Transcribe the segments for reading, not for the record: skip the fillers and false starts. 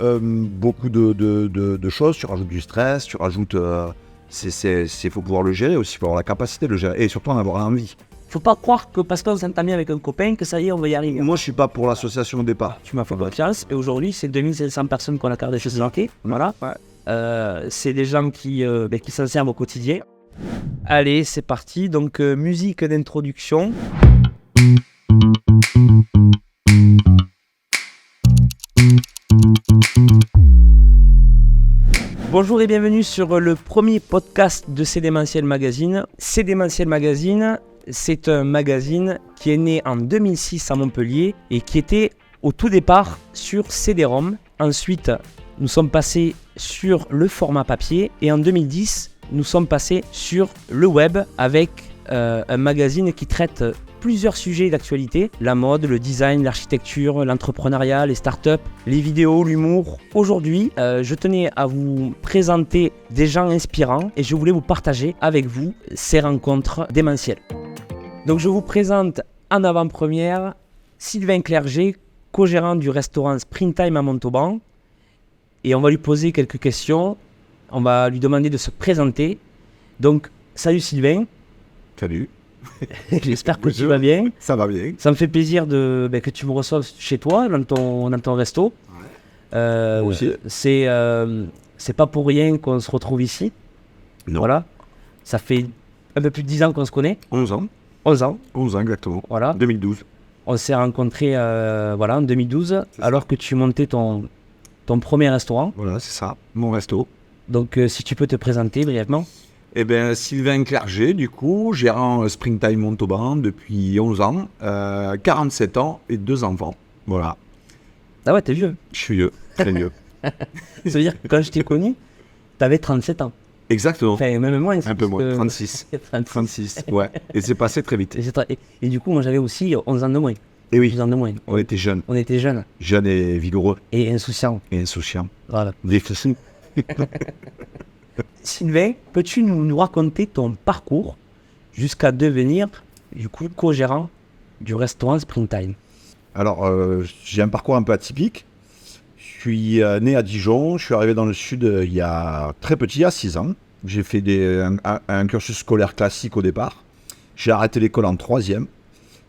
Beaucoup de choses, tu rajoutes du stress, tu rajoutes... faut pouvoir le gérer aussi, il faut avoir la capacité de le gérer et surtout en avoir envie. Faut pas croire que parce qu'on s'entend bien avec un copain que ça y est, on va y arriver. Moi, je suis pas pour l'association au départ. Tu m'as fait confiance et aujourd'hui, c'est 2500 personnes qu'on a gardé chez Zanké. Voilà. Ouais. C'est des gens qui s'en servent au quotidien. Allez, c'est parti. Donc, musique d'introduction. Bonjour et bienvenue sur le premier podcast de Cédémentiel Magazine. Cédémentiel Magazine, c'est un magazine qui est né en 2006 à Montpellier et qui était au tout départ sur CD-ROM. Ensuite, nous sommes passés sur le format papier et en 2010, nous sommes passés sur le web avec un magazine qui traite plusieurs sujets d'actualité, la mode, le design, l'architecture, l'entrepreneuriat, les startups, les vidéos, l'humour. Aujourd'hui, je tenais à vous présenter des gens inspirants et je voulais vous partager avec vous ces rencontres démentielles. Donc je vous présente en avant-première Sylvain Clerget, co-gérant du restaurant Springtime à Montauban. Et on va lui poser quelques questions, on va lui demander de se présenter. Donc, salut Sylvain. Salut. J'espère que tu vas bien. Ça va bien. Ça me fait plaisir que tu me reçoives chez toi, dans ton resto. Ouais. Aussi. C'est pas pour rien qu'on se retrouve ici. Non. Voilà. Ça fait un peu plus de 10 ans qu'on se connaît. 11 ans. 11 ans. 11 ans exactement. Voilà. 2012. On s'est rencontrés en 2012, alors que tu montais ton premier restaurant. Voilà, c'est ça, mon resto. Donc, si tu peux te présenter brièvement. Eh bien, Sylvain Clerget, du coup, gérant Springtime Montauban depuis 11 ans, 47 ans et 2 enfants. Voilà. Ah ouais, t'es vieux. Je suis vieux, très vieux. Ça veut dire que quand je t'ai connu, t'avais 37 ans. Exactement. Enfin, même moins. Un peu moins, 36. 36, ouais. Et c'est passé très vite. Et du coup, moi, j'avais aussi 11 ans de moins. Et oui, 12 ans de moins. on était jeunes. On était jeunes. Jeunes et vigoureux. Et insouciants. Et insouciants. Voilà. Difficile. Sylvain, peux-tu nous raconter ton parcours jusqu'à devenir, du coup, co-gérant du restaurant Springtime? Alors, j'ai un parcours un peu atypique. Je suis né à Dijon, je suis arrivé dans le sud il y a très petit, il y a 6 ans. J'ai fait un cursus scolaire classique au départ. J'ai arrêté l'école en 3e.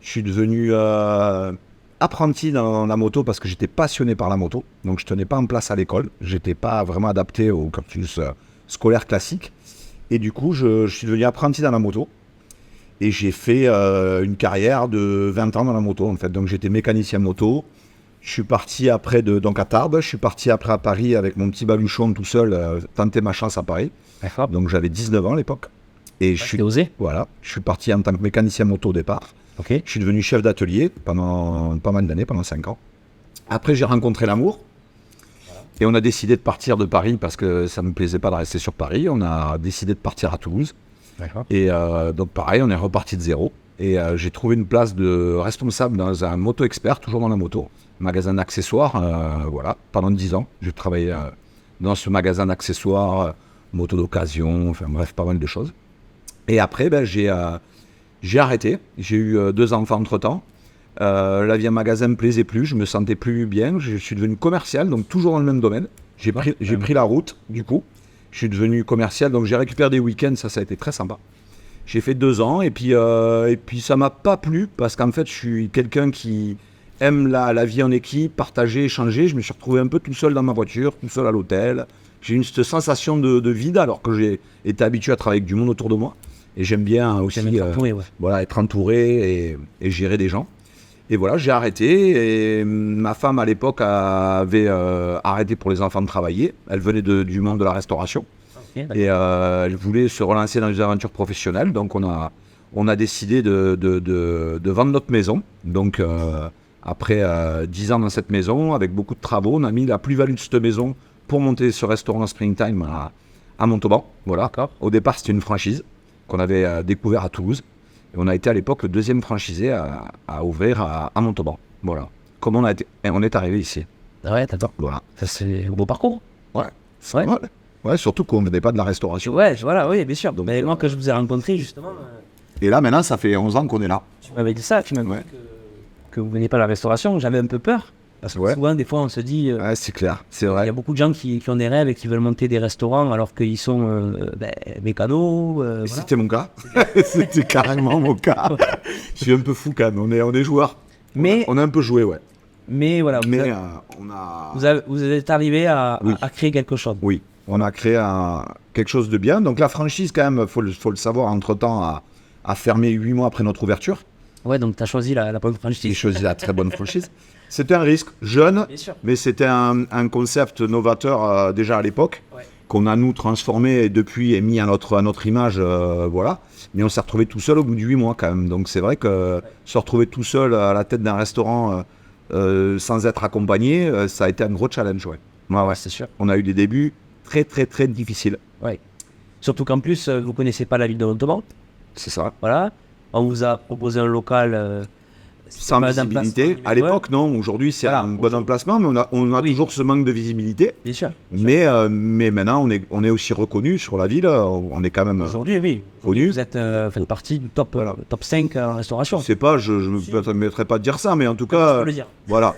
Je suis devenu apprenti dans la moto parce que j'étais passionné par la moto. Donc, je ne tenais pas en place à l'école. Je n'étais pas vraiment adapté au cursus scolaire classique. Et du coup, je suis devenu apprenti dans la moto. Et j'ai fait une carrière de 20 ans dans la moto, en fait. Donc, j'étais mécanicien moto. Je suis parti après donc à Tarbes. Je suis parti après à Paris avec mon petit baluchon tout seul, tenter ma chance à Paris. D'accord. Donc, j'avais 19 ans à l'époque. Et je suis osé. Voilà. Je suis parti en tant que mécanicien moto au départ. Ok. Je suis devenu chef d'atelier pendant pas mal d'années, pendant 5 ans. Après, j'ai rencontré l'amour. Et on a décidé de partir de Paris parce que ça ne me plaisait pas de rester sur Paris. On a décidé de partir à Toulouse. D'accord. Et donc pareil, on est reparti de zéro. Et j'ai trouvé une place de responsable dans un moto expert, toujours dans la moto. Magasin d'accessoires, voilà, pendant 10 ans. J'ai travaillé dans ce magasin d'accessoires, moto d'occasion, enfin bref, pas mal de choses. Et après, j'ai arrêté. J'ai eu 2 enfants entre-temps. La vie en magasin ne me plaisait plus, je me sentais plus bien. Je suis devenu commercial, donc toujours dans le même domaine. J'ai pris la route, du coup. Je suis devenu commercial, donc j'ai récupéré des week-ends, ça a été très sympa. J'ai fait 2 ans, et puis ça m'a pas plu, parce qu'en fait, je suis quelqu'un qui aime la vie en équipe, partager, échanger. Je me suis retrouvé un peu tout seul dans ma voiture, tout seul à l'hôtel. J'ai eu cette sensation de vide, alors que j'ai été habitué à travailler avec du monde autour de moi. Et j'aime bien aussi être entouré et gérer des gens. Et voilà, j'ai arrêté. Et ma femme, à l'époque, avait arrêté pour les enfants de travailler. Elle venait du monde de la restauration. Okay, et elle voulait se relancer dans des aventures professionnelles. Donc, on a décidé de vendre notre maison. Donc, après 10 ans dans cette maison, avec beaucoup de travaux, on a mis la plus-value de cette maison pour monter ce restaurant Springtime à Montauban. Voilà. Au départ, c'était une franchise qu'on avait découvert à Toulouse. Et on a été à l'époque le 2e franchisé à ouvrir à Montauban. Voilà. Comment on est arrivé ici. Ah ouais, t'attends. Voilà. Ça, c'est un beau parcours. Ouais. Ouais. Ouais, surtout qu'on ne venait pas de la restauration. Ouais, voilà, oui, bien sûr. Donc, mais moi, quand je vous ai rencontré, justement. Et là, maintenant, ça fait 11 ans qu'on est là. Tu m'avais dit ça, tu m'avais dit que vous ne veniez pas de la restauration. J'avais un peu peur. Parce que Ouais. souvent, des fois, on se dit, Ouais, c'est clair, c'est il y vrai. a beaucoup de gens qui ont des rêves et qui veulent monter des restaurants alors qu'ils sont mécanos. Et Voilà. c'était mon cas. C'était carrément mon cas. Je suis un peu fou quand même. On est joueurs. Mais, On a un peu joué, ouais. mais voilà, Mais on a. vous êtes arrivé à créer quelque chose. Oui, on a créé quelque chose de bien. Donc la franchise, quand même, faut le savoir, entre-temps, a fermé 8 mois après notre ouverture. Ouais, donc tu as choisi la bonne J'ai franchise. choisi la très bonne franchise. C'était un risque jeune, Bien sûr. mais c'était un concept novateur déjà à l'époque, Ouais. qu'on a nous transformé depuis et mis à notre image, voilà. Mais on s'est retrouvé tout seul au bout de 8 mois quand même. Donc c'est vrai que se retrouver tout seul à la tête d'un restaurant sans être accompagné, ça a été un gros challenge. Ouais. Ouais. C'est sûr. On a eu des débuts très très très difficiles. Ouais. Surtout qu'en plus, vous connaissez pas la ville de Montauban. C'est ça. Voilà. On vous a proposé un local Sans pas visibilité. d'emplacement, À l'époque, non. Aujourd'hui, c'est Voilà. un bon emplacement, mais on a Oui. toujours ce manque de visibilité. Bien sûr. Mais maintenant, on est aussi reconnu sur la ville. On est quand même Aujourd'hui, oui. connu. Vous êtes faites partie du top, Voilà. top 5 en Je restauration. sais pas, je ne me permettrai pas de dire ça, mais en tout Je cas, peux le dire. voilà.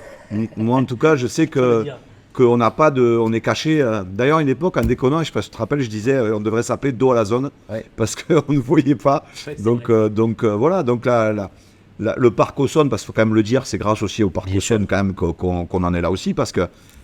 Moi, en tout cas, je sais Je peux le que dire. qu'on n'a pas de, on est caché. D'ailleurs, à une époque, en déconnant, je sais pas si tu te rappelles, je disais, on devrait s'appeler dos à la zone, Ouais. parce qu'on ne voyait pas. Ouais, c'est Donc, vrai. voilà. Donc le parc Auxonne, parce qu'il faut quand même le dire, c'est grâce aussi au parc Bien Auxonne quand même qu'on en est là aussi, parce que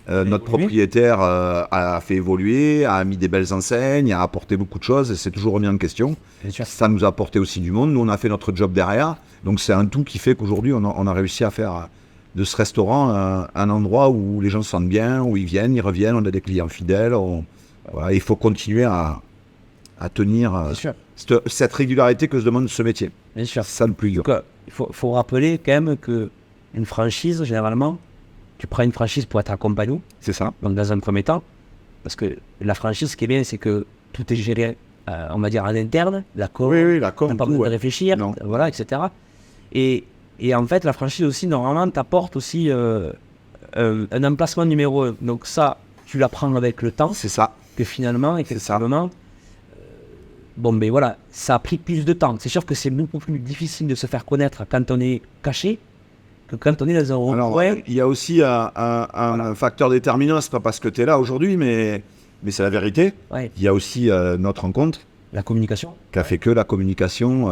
notre évolué. propriétaire a fait évoluer, a mis des belles enseignes, a apporté beaucoup de choses, et c'est toujours remis en question. Bien sûr. Ça nous a apporté aussi du monde. Nous, on a fait notre job derrière. Donc, c'est un tout qui fait qu'aujourd'hui, on a réussi à faire de ce restaurant un endroit où les gens se sentent bien, où ils viennent, ils reviennent, on a des clients fidèles. Voilà, il faut continuer à tenir Bien sûr. cette régularité que se demande ce métier. Bien sûr. C'est ça le plus dur. Donc, il faut rappeler quand même que une franchise, généralement, tu prends une franchise pour être accompagné, C'est ça. donc dans un premier temps, parce que la franchise, ce qui est bien, c'est que tout est géré, on va dire, en interne, la com, Oui, la t'as com, pas tout, besoin de ouais. réfléchir, Non. voilà, etc. Et en fait, la franchise aussi, normalement, t'apporte aussi un emplacement numéro 1. Donc ça, tu l'apprends avec le temps, C'est ça. que finalement, ça. effectivement, bon, ben voilà, ça a pris plus de temps. C'est sûr que c'est beaucoup plus difficile de se faire connaître quand on est caché que quand on est dans un Alors, recoin. il y a aussi un facteur déterminant. C'est pas parce que tu es là aujourd'hui, mais c'est la vérité. Ouais, Il y a aussi notre rencontre la communication. qui a fait que la communication.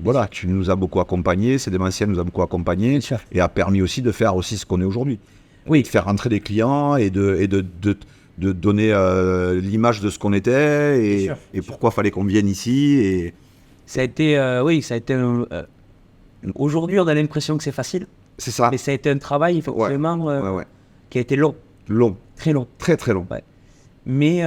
Voilà, tu nous as beaucoup accompagnés, Cédémentiel nous a beaucoup accompagnés Bien sûr. et a permis aussi de faire aussi ce qu'on est aujourd'hui. Oui, De faire rentrer des clients et de donner l'image de ce qu'on était Bien et, sûr. et pourquoi fallait qu'on vienne ici. Et ça a été, oui, ça a été aujourd'hui, on a l'impression que c'est facile, c'est ça. mais ça a été un travail, effectivement, Ouais. qui a été long, Long, très long. très très long. Mais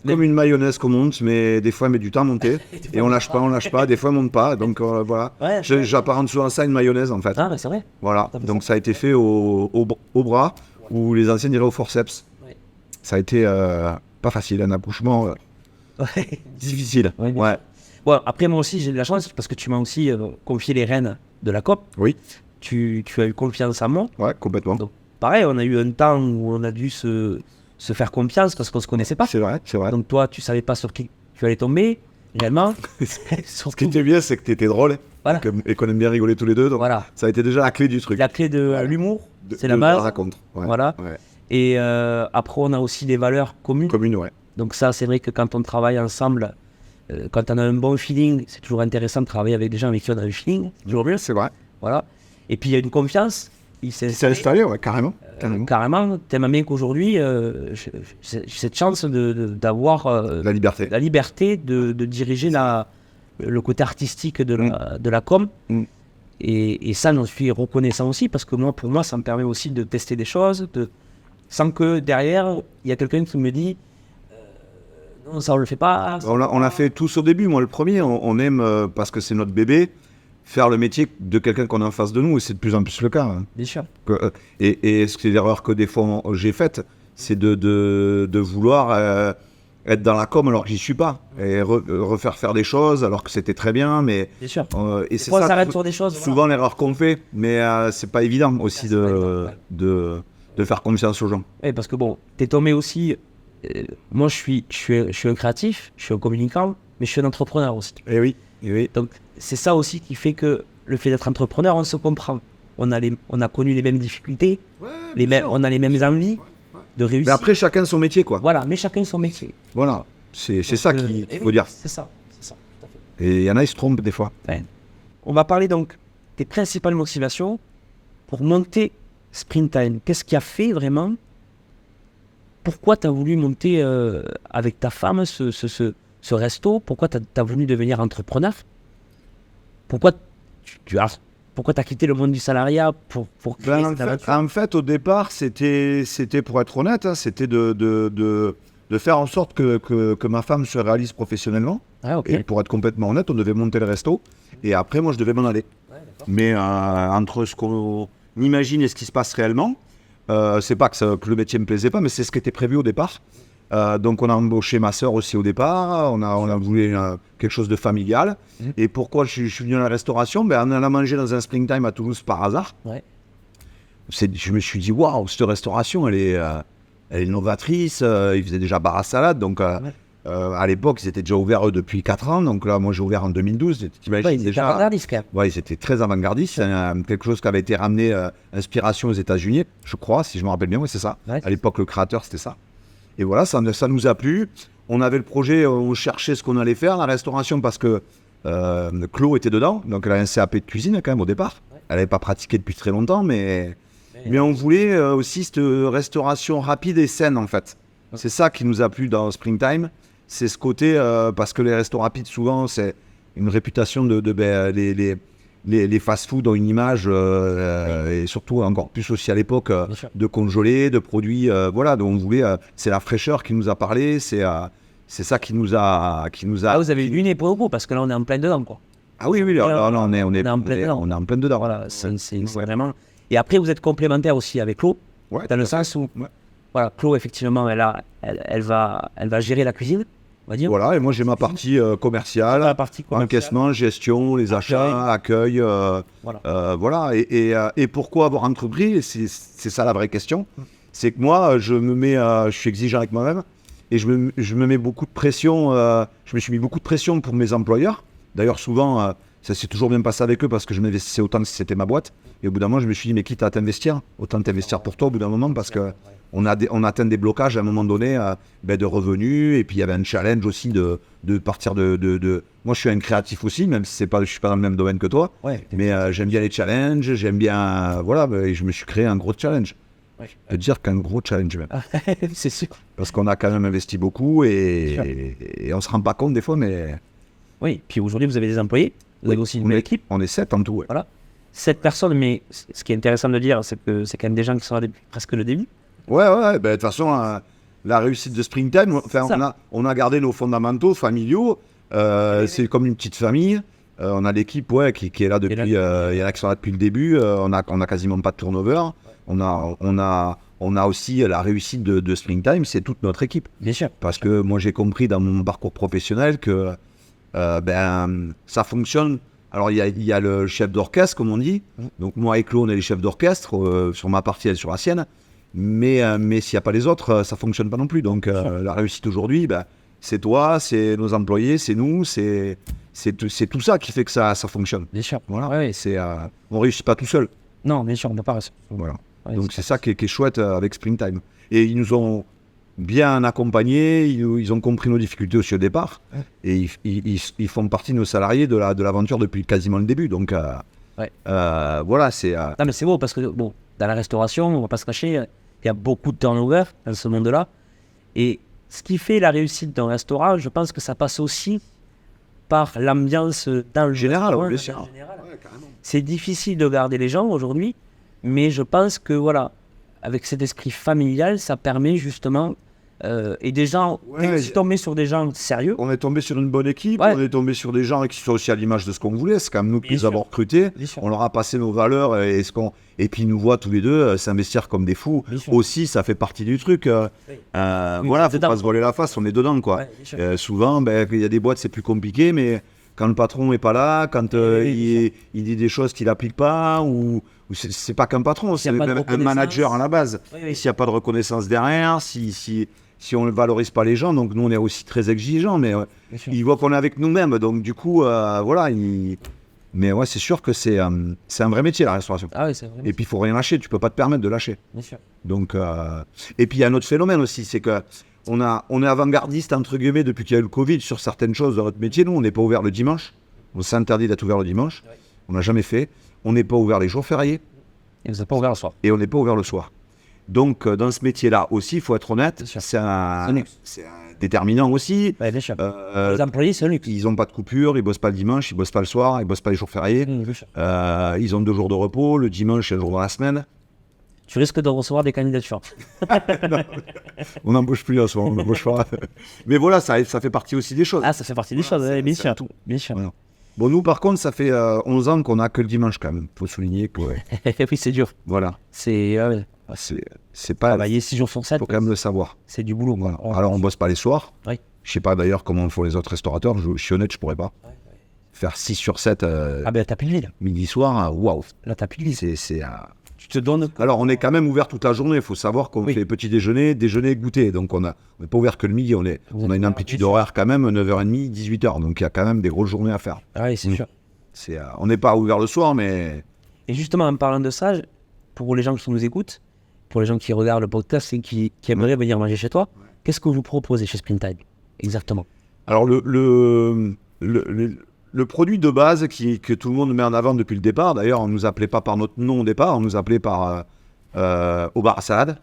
Comme une mayonnaise qu'on monte, mais des fois elle met du temps à monter. Et on lâche pas, des fois elle monte pas. Donc voilà. ouais, J'apparente souvent ça à une mayonnaise en fait. ah, mais c'est vrai. Voilà. Ça fait Donc ça a été fait au bras, ou les anciens diraient au forceps. Ouais. Ça a été pas facile, un accouchement Ouais. difficile. Ouais, bien Ouais. Bon, après, moi aussi, j'ai de la chance parce que tu m'as aussi confié les rênes de la COP. Oui. Tu as eu confiance en moi. Ouais, complètement. Donc, pareil, on a eu un temps où on a dû se faire confiance parce qu'on se connaissait pas. C'est vrai, c'est vrai. Donc, toi, tu savais pas sur qui tu allais tomber, réellement. Ce qui était bien, c'est que tu étais drôle Voilà. et qu'on aime bien rigoler tous les deux. Donc Voilà. ça a été déjà la clé du truc. La clé de l'humour, c'est la de base. raconte. Ouais. Voilà. Ouais. Et après, on a aussi des valeurs communes. Commune, ouais. Donc, ça, c'est vrai que quand on travaille ensemble, quand on a un bon feeling, c'est toujours intéressant de travailler avec des gens avec qui on a un feeling. C'est toujours mieux. C'est vrai. Voilà. Et puis, il y a une confiance. Il s'est Il s'est installé, ouais, carrément. carrément, tellement bien qu'aujourd'hui, j'ai cette chance d'avoir La liberté. la liberté de diriger le côté artistique de la com. Mm. Et ça, j'en suis reconnaissant aussi, parce que moi, pour moi, ça me permet aussi de tester des choses, sans que derrière, il y a quelqu'un qui me dit non, ça on le fait pas. On l'a fait tous au début. Moi, le premier, on aime, parce que c'est notre bébé, faire le métier de quelqu'un qu'on a en face de nous, et c'est de plus en plus le cas. Hein. Bien sûr. Et c'est l'erreur que des fois j'ai faite, c'est de vouloir être dans la com alors que j'y suis pas, et refaire faire des choses alors que c'était très bien, mais Bien sûr. et c'est Des fois, on ça s'arrête sur des choses. souvent l'erreur qu'on fait, mais c'est pas évident aussi c'est pas évident, de faire confiance aux gens. Oui, parce que bon, t'es tombé aussi. Moi, je suis un créatif, je suis un communicant, mais je suis un entrepreneur aussi. Et oui. Donc, c'est ça aussi qui fait que le fait d'être entrepreneur, on se comprend. on a connu les mêmes difficultés, on a les mêmes envies de réussir. Mais après, chacun son métier, quoi. Voilà, mais chacun son métier. Voilà, c'est ça qu'il faut dire. C'est ça, tout à fait. Et il y en a, ils se trompent des fois. Enfin, on va parler donc des principales motivations pour monter Springtime. Qu'est-ce qui a fait vraiment? Pourquoi tu as voulu monter avec ta femme ce resto? Pourquoi tu as voulu devenir entrepreneur? Pourquoi tu as quitté le monde du salariat pour créer cette aventure? En fait, au départ, c'était pour être honnête, hein, c'était de faire en sorte que ma femme se réalise professionnellement. Ah, ok. Et pour être complètement honnête, on devait monter le resto. Et après, moi, je devais m'en aller. Ouais, Mais entre ce qu'on imagine et ce qui se passe réellement, c'est pas que le métier me plaisait pas, mais c'est ce qui était prévu au départ. Donc on a embauché ma sœur aussi au départ, on a voulu quelque chose de familial. Et pourquoi je suis venu dans la restauration? On allait manger dans un Springtime à Toulouse par hasard. Ouais. Je me suis dit, waouh, cette restauration, elle est novatrice. Ils faisaient déjà bar à salade, donc à l'époque, ils étaient déjà ouverts depuis 4 ans. Donc là, moi j'ai ouvert en 2012. T'imagines, Ils étaient avant-gardistes quand même. Ouais, ils étaient très avant-gardistes. C'est quelque chose qui avait été ramené, inspiration aux États-Unis, je crois, si je me rappelle bien. Oui, c'est ça. Ouais, à l'époque, le créateur, c'était ça. Et voilà, ça nous a plu. On avait le projet, on cherchait ce qu'on allait faire, la restauration, parce que Chloé était dedans. Donc elle a un CAP de cuisine quand même au départ. Ouais. Elle n'avait pas pratiqué depuis très longtemps, mais on voulait aussi cette restauration rapide et saine en fait. Ouais. C'est ça qui nous a plu dans Springtime. C'est ce côté, parce que les restos rapides, souvent, c'est une réputation les fast-food ont une image, et surtout encore plus aussi à l'époque, de congelés, de produits, voilà. Donc on voulait, c'est la fraîcheur qui nous a parlé, c'est ça qui nous a. Ah, vous avez eu du nez pour le coup, parce que là on est en plein dedans, quoi. Ah oui, là, on est en plein dedans. On est en plein dedans. Voilà, c'est vraiment. Et après vous êtes complémentaire aussi avec Chloé, dans le sens où, voilà, Chloé effectivement, elle va gérer la cuisine. On va dire. Voilà, et moi j'ai ma partie commerciale, encaissement, gestion, les achats, accueil, voilà. Et pourquoi avoir entrepris? C'est ça la vraie question. C'est que moi, je suis exigeant avec moi-même et je me mets beaucoup de pression. Je me suis mis beaucoup de pression pour mes employeurs. D'ailleurs, souvent, ça s'est toujours bien passé avec eux parce que je m'investissais autant que si c'était ma boîte. Et au bout d'un moment, je me suis dit, mais quitte à t'investir, autant t'investir pour toi au bout d'un moment parce que on atteint des blocages à un moment donné de revenus, et puis il y avait un challenge aussi de partir de... Moi je suis un créatif aussi, même si je suis pas dans le même domaine que toi, mais j'aime bien les challenges, j'aime bien... Voilà, et je me suis créé un gros challenge. Ouais. Je peux dire qu'un gros challenge même. C'est sûr. Parce qu'on a quand même investi beaucoup et on se rend pas compte des fois, mais... Oui, puis aujourd'hui vous avez des employés, vous avez aussi une belle équipe. On est 7 en tout, ouais. Voilà. 7 personnes, mais ce qui est intéressant de dire, c'est que c'est quand même des gens qui sont là depuis presque le début. Ouais, de toute façon, la réussite de Springtime, on a gardé nos fondamentaux familiaux, c'est comme une petite famille. On a l'équipe qui est là depuis, il y en a qui sont là depuis le début, on a quasiment pas de turnover. On a aussi la réussite de Springtime, c'est toute notre équipe. Bien sûr. Parce que moi j'ai compris dans mon parcours professionnel que ça fonctionne. Alors il y a le chef d'orchestre, comme on dit. Donc moi et Claude, on est les chefs d'orchestre, sur ma partie, elle sur la sienne. Mais s'il n'y a pas les autres, ça ne fonctionne pas non plus. Donc la réussite aujourd'hui, c'est toi, c'est nos employés, c'est nous, c'est tout ça qui fait que ça fonctionne. Bien sûr. Voilà. Ouais, on ne réussit pas tout seul. Non, bien sûr, on n'a pas réussi. Voilà. Ouais, donc c'est ça qui est chouette avec Springtime. Et ils nous ont bien accompagnés, ils ont compris nos difficultés aussi au départ. Ouais. Et ils font partie de nos salariés de l'aventure depuis quasiment le début. Donc voilà, c'est... Non mais c'est beau parce que dans la restauration, on ne va pas se cacher, il y a beaucoup de turnover dans ce monde-là. Et ce qui fait la réussite d'un restaurant, je pense que ça passe aussi par l'ambiance dans le général. Ouais, c'est difficile de garder les gens aujourd'hui, mais je pense que voilà, avec cet esprit familial, ça permet justement... et des gens, on est tombé sur des gens sérieux. On est tombé sur une bonne équipe, on est tombé sur des gens qui sont aussi à l'image de ce qu'on voulait. C'est quand même nous qui les avons recrutés. On leur a passé nos valeurs et puis ils nous voient tous les deux s'investir comme des fous. Aussi, ça fait partie du truc. Voilà, faut pas se voiler la face, on est dedans, quoi. Souvent, il y a des boîtes, c'est plus compliqué, mais quand le patron est pas là, quand il dit des choses qu'il n'applique pas, ou c'est pas qu'un patron, c'est un manager à la base. S'il n'y a pas de reconnaissance derrière, si on ne valorise pas les gens, donc nous on est aussi très exigeants, mais ils voient qu'on est avec nous-mêmes, donc du coup, voilà, Mais ouais, c'est sûr que c'est un vrai métier, la restauration. Ah oui, c'est vrai. Et puis, il faut rien lâcher. Tu peux pas te permettre de lâcher. Bien sûr. Donc, et puis, il y a un autre phénomène aussi, c'est que on est avant-gardiste, entre guillemets, depuis qu'il y a eu le Covid sur certaines choses dans notre métier. Nous, on n'est pas ouvert le dimanche. On s'interdit d'être ouvert le dimanche. Ouais. On n'a jamais fait. On n'est pas ouvert les jours fériés. Et vous n'êtes pas ouvert le soir. Et on n'est pas ouvert le soir. Donc, dans ce métier-là aussi, il faut être honnête, Bien sûr. c'est un luxe. déterminant aussi. Ouais, bien sûr. Euh, Les employés, c'est un luxe. Ils n'ont pas de coupure, ils bossent pas le dimanche, ils bossent pas le soir, ils bossent pas les jours fériés. Bien sûr. Ils ont 2 jours de repos, le dimanche, c'est un jour dans la semaine. Tu risques de recevoir des candidatures. On n'embauche plus en ce moment, on n'embauche pas. Mais voilà, ça fait partie aussi des choses. Ah, ça fait partie des choses, c'est- bien c'est sûr. tout. Bien sûr. Voilà. Bon, nous, par contre, ça fait 11 ans qu'on n'a que le dimanche quand même. Il faut souligner que, Oui, c'est dur. voilà, C'est c'est pas... Il travailler 6 jours sur 7, faut quand même le savoir. c'est du boulot. Voilà. Quoi. Alors, on bosse pas les soirs. Oui. Je sais pas d'ailleurs comment font les autres restaurateurs. Je suis honnête, je pourrais pas. Faire 6 sur 7 Ah ben, t'as plus de vie, là. midi soir, waouh. Là, t'as plus de vie. C'est Tu te donnes... Alors, on est quand même ouvert toute la journée. Il faut savoir qu'on Oui. fait petit déjeuner, déjeuner, goûter. Donc, on n'est pas ouvert que le midi. On Vous a êtes une ouvert, amplitude bien sûr. horaire quand même, 9h30, 18h. Donc, il y a quand même des grosses journées à faire. Ah oui, c'est sûr. On n'est pas ouvert le soir, mais Et justement, en parlant de ça, pour les gens qui nous écoutent, pour les gens qui regardent le podcast et qui aimeraient venir manger chez toi, qu'est-ce que vous proposez chez Sprintime exactement? alors le produit de base que tout le monde met en avant depuis le départ, d'ailleurs, on ne nous appelait pas par notre nom au départ, on nous appelait par au bar à salade.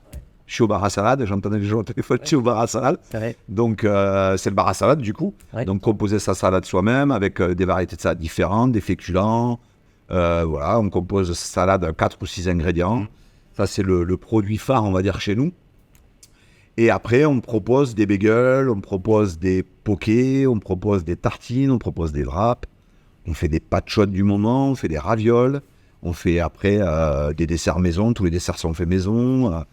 Je suis au bar à salade, j'entendais les gens au téléphone, je suis au bar à salade. C'est vrai. Donc, c'est le bar à salade, du coup. Ouais. Donc, composer sa salade soi-même avec des variétés de salade différentes, des féculents. Voilà, on compose sa salade à 4 ou 6 ingrédients. Ça, c'est le produit phare, on va dire, chez nous. Et après, on propose des bagels, on propose des pokés, on propose des tartines, on propose des wraps. On fait des pâtes chaudes du moment, on fait des ravioles. On fait après des desserts maison, tous les desserts sont faits maison.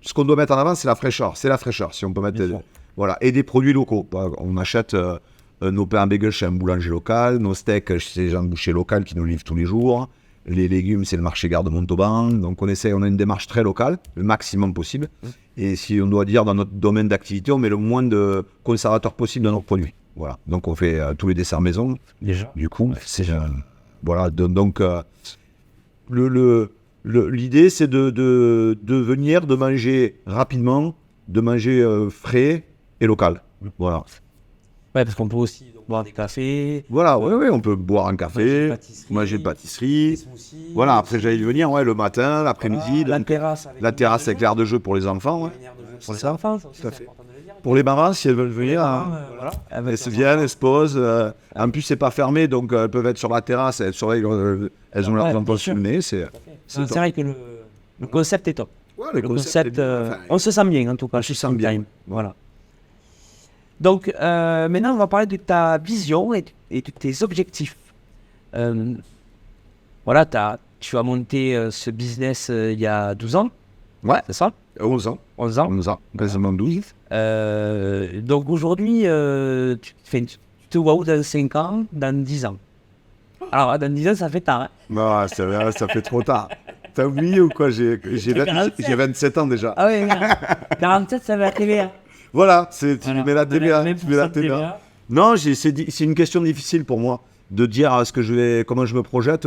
Ce qu'on doit mettre en avant, c'est la fraîcheur. C'est la fraîcheur, si on peut mettre. Bien sûr. Voilà. Et des produits locaux. On achète nos pains à bagel chez un boulanger local, nos steaks chez un boucher local qui nous livre tous les jours. Les légumes, c'est le marché gare de Montauban. Donc on a une démarche très locale, le maximum possible. Et si on doit dire dans notre domaine d'activité, on met le moins de conservateurs possible dans nos produits. Voilà. Donc on fait tous les desserts maison. Déjà. Du coup, c'est voilà. Donc l'idée, c'est de venir, de manger rapidement, de manger frais et local. Voilà. Ouais, parce qu'on peut aussi donc, boire des cafés, Voilà, oui, on peut boire un café, manger une des pâtisserie. smoothies. Voilà, après j'allais y venir, le matin, l'après-midi, la terrasse avec la terrasse avec l'air de jeu pour les enfants. Ouais. pour les enfants, ça aussi, Tout à c'est fait. important de le dire. Pour les mamans, si elles veulent venir, Voilà. elles se viennent, elles se posent. En plus, c'est pas fermé, donc elles peuvent être sur la terrasse, elles surveillent, elles ont Ouais, leurs bien emplois sûr. sous le nez. C'est C'est top. vrai que le concept est top. Ouais, Le concept, on se sent bien en tout cas. On se sent bien. Sprintime. Voilà. Donc maintenant, on va parler de ta vision et de tes objectifs. Voilà, tu as monté ce business il y a 12 ans, Ouais, c'est ça? 11 ans. 11 ans. 11 ans, quasiment 12. Donc aujourd'hui, tu te vois où dans 5 ans, dans 10 ans? Alors, dans 10 ans, ça fait tard. Hein? Non, ça fait trop tard. T'as oublié ou quoi? J'ai 27 ans déjà. Ah oui, 47, ça va à TVA. Voilà, tu Voilà. mets la De TVA. même Tu mets la pour ça de TVA. Non, c'est une question difficile pour moi de dire comment je me projette.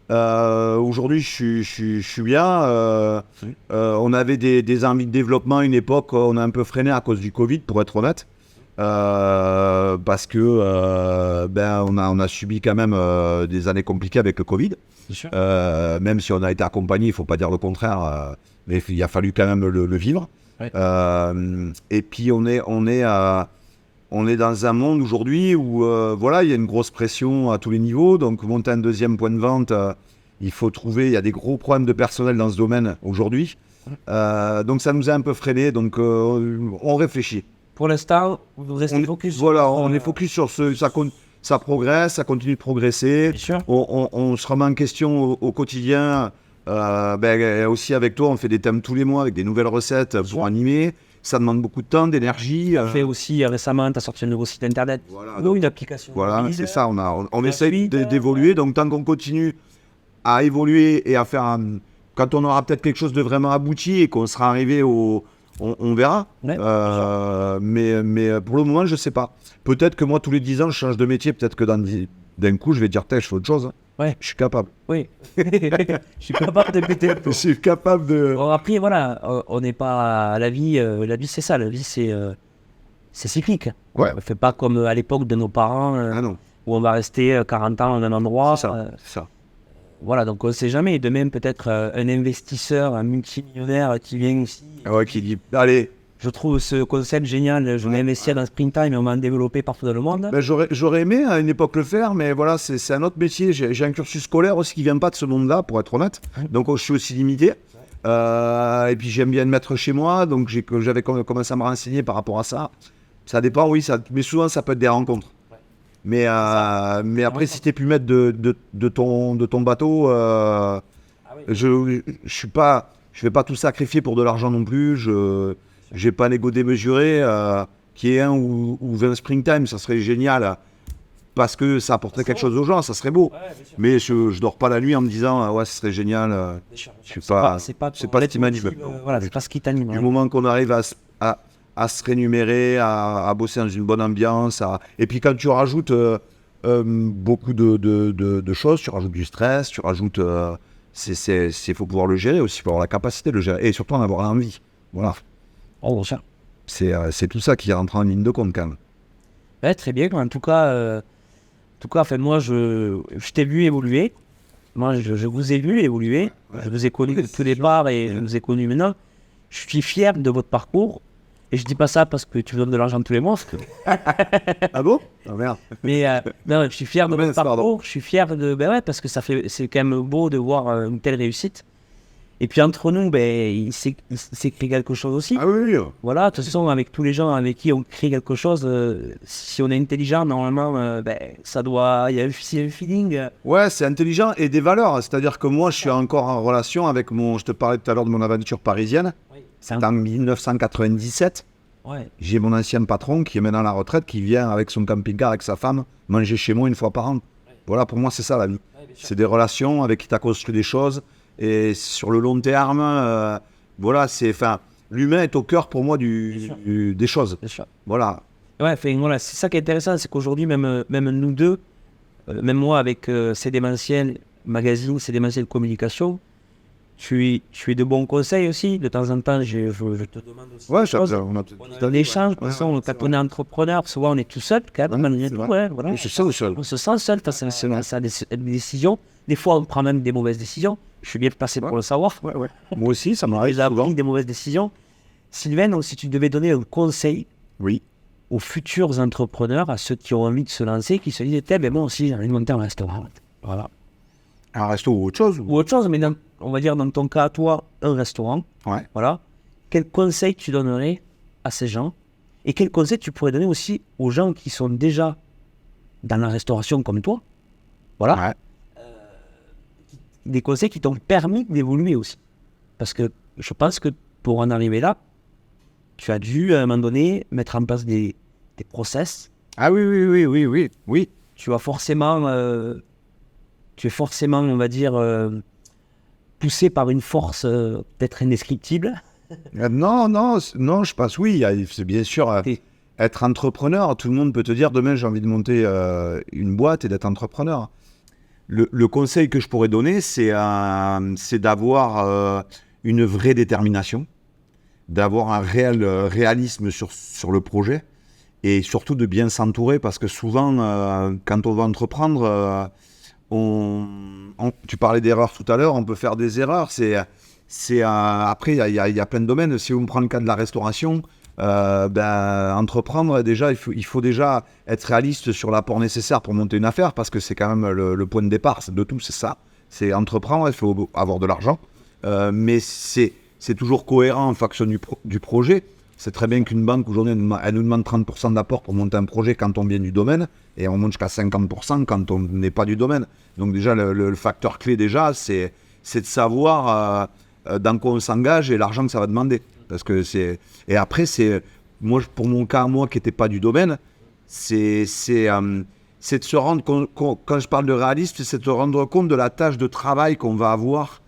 Aujourd'hui, je suis bien. On avait des envies de développement à une époque, on a un peu freiné à cause du Covid, pour être honnête. Parce que on a subi quand même des années compliquées avec le Covid. C'est sûr. Même si on a été accompagné, il ne faut pas dire le contraire, mais il a fallu quand même le vivre. Ouais. Et puis on est dans un monde aujourd'hui où voilà, il y a une grosse pression à tous les niveaux. Donc monter un deuxième point de vente, il y a des gros problèmes de personnel dans ce domaine aujourd'hui. Donc ça nous a un peu freiné. Donc on réfléchit. Pour l'instant, vous restez focus. Voilà, on est focus sur ça progresse, ça continue de progresser. Bien sûr. On se remet en question au quotidien. Aussi avec toi, on fait des thèmes tous les mois avec des nouvelles recettes pour animer. Ça demande beaucoup de temps, d'énergie. Tu fait aussi récemment, tu as sorti un nouveau site internet. Voilà, Ou une application. Voilà, mobile. c'est ça. On La essaye suite, d'évoluer. Donc tant qu'on continue à évoluer et à faire quand on aura peut-être quelque chose de vraiment abouti et qu'on sera arrivé on verra. Ouais, Mais pour le moment, je sais pas. Peut-être que moi, tous les 10 ans, je change de métier. Peut-être que dans d'un coup, je vais dire, je fais autre chose. Ouais. Je suis capable. Oui. Je suis capable de péter un peu. Je suis capable de... Bon, après, voilà, on n'est pas... La vie, c'est ça. La vie, c'est cyclique. Ouais. On ne fait pas comme à l'époque de nos parents, Ah non, où on va rester 40 ans à un endroit. c'est ça. C'est ça. Voilà, donc on ne sait jamais. De même, peut-être un investisseur, un multimillionnaire qui vient ici. Ouais, qui dit, allez, Je trouve ce concept génial. Je vais investir dans Springtime et on va en développer partout dans le monde. ben, j'aurais aimé à une époque le faire, mais voilà, c'est un autre métier. J'ai un cursus scolaire aussi qui vient pas de ce monde-là, pour être honnête. Donc je suis aussi limité. Et puis j'aime bien me mettre chez moi, donc j'avais commencé à me renseigner par rapport à ça. Ça dépend, oui, mais souvent ça peut être des rencontres. Mais après, si t'es plus maître de ton bateau, je vais pas tout sacrifier pour de l'argent non plus. J'ai pas un ego démesuré. Qui est 1 ou 20 Springtime, ça serait génial. Parce que ça apporterait quelque chose aux gens, ça serait beau. Mais je dors pas la nuit en me disant, ouais, ce serait génial. Je suis pas, c'est pas ce qui m'anime. Voilà, c'est pas ce qui t'anime. Du moment qu'on arrive à se rémunérer, à bosser dans une bonne ambiance. Et puis quand tu rajoutes beaucoup de choses, tu rajoutes du stress, tu rajoutes... faut pouvoir le gérer aussi, il faut avoir la capacité de le gérer. Et surtout en avoir envie. Voilà. Oh, ça. C'est tout ça qui rentre en ligne de compte quand même. Ouais, très bien. En tout cas, enfin, moi, je t'ai vu évoluer. Moi, je vous ai vu évoluer. Ouais. Je vous ai connu de tous les bars et je vous ai connu maintenant. Je suis fier de votre parcours. Et je dis pas ça parce que tu me donnes de l'argent tous les mois. Ah bon? Oh merde. Mais non, je suis fier de votre parcours. Je suis fier de... Ben ouais, parce que c'est quand même beau de voir une telle réussite. Et puis entre nous, il s'est créé quelque chose aussi. Ah oui. Voilà, de toute façon, avec tous les gens avec qui on crée quelque chose, si on est intelligent, normalement, ça doit... Il y a un feeling. Ouais, c'est intelligent et des valeurs. C'est-à-dire que moi, je suis encore en relation avec je te parlais tout à l'heure de mon aventure parisienne. Oui. C'est en 1997. Ouais. J'ai mon ancien patron qui est maintenant à la retraite, qui vient avec son camping-car, avec sa femme, manger chez moi 1 fois par an. Ouais. Voilà, pour moi, c'est ça la vie. Ouais, c'est des relations avec qui tu as construit des choses. Et sur le long terme, voilà, l'humain est au cœur pour moi des choses. Voilà. Ouais, voilà, c'est ça qui est intéressant, c'est qu'aujourd'hui, même nous deux, même moi avec Cédémentiel Magazine, Cédémentiel Communication, tu es de bons conseils aussi. De temps en temps, je te demande aussi. Ouais, on a un échange. Quand on est entrepreneur, souvent on est tout seul, quand même. Voilà. On se sent seul. On se sent seul face à des décisions. Des fois, on prend même des mauvaises décisions. Je suis bien placé pour le savoir. Ouais. Moi aussi, ça m'arrive souvent. J'ai pris des mauvaises décisions. Sylvain, donc, si tu devais donner un conseil aux futurs entrepreneurs, à ceux qui ont envie de se lancer, qui se disent, moi aussi, j'ai envie de monter un restaurant. Voilà. Un resto ou autre chose? Ou autre chose, mais on va dire dans ton cas, toi, un restaurant. Ouais. Voilà. Quel conseil tu donnerais à ces gens? Et quel conseil tu pourrais donner aussi aux gens qui sont déjà dans la restauration comme toi? Voilà. Ouais. Des conseils qui t'ont permis d'évoluer aussi. Parce que je pense que pour en arriver là, tu as dû, à un moment donné, mettre en place des process. Ah oui. Tu es forcément, on va dire, poussé par une force peut-être indescriptible. Non, je pense oui. C'est bien sûr être entrepreneur. Tout le monde peut te dire, demain, j'ai envie de monter une boîte et d'être entrepreneur. Le conseil que je pourrais donner, c'est d'avoir une vraie détermination, d'avoir un réel réalisme sur le projet et surtout de bien s'entourer parce que souvent, quand on va entreprendre, tu parlais d'erreurs tout à l'heure, on peut faire des erreurs. Après, il y a plein de domaines. Si on prend le cas de la restauration, entreprendre, déjà, il faut déjà être réaliste sur l'apport nécessaire pour monter une affaire parce que c'est quand même le point de départ de tout, c'est ça. C'est entreprendre, il faut avoir de l'argent. Mais c'est toujours cohérent en fonction du projet. C'est très bien qu'une banque, aujourd'hui, elle nous demande 30% d'apport pour monter un projet quand on vient du domaine et on monte jusqu'à 50% quand on n'est pas du domaine. Donc déjà, le facteur clé, déjà, c'est de savoir dans quoi on s'engage et l'argent que ça va demander. Parce que et après, pour mon cas, moi qui n'étais pas du domaine, c'est de se rendre compte, quand je parle de réalisme, c'est de se rendre compte de la tâche de travail qu'on va avoir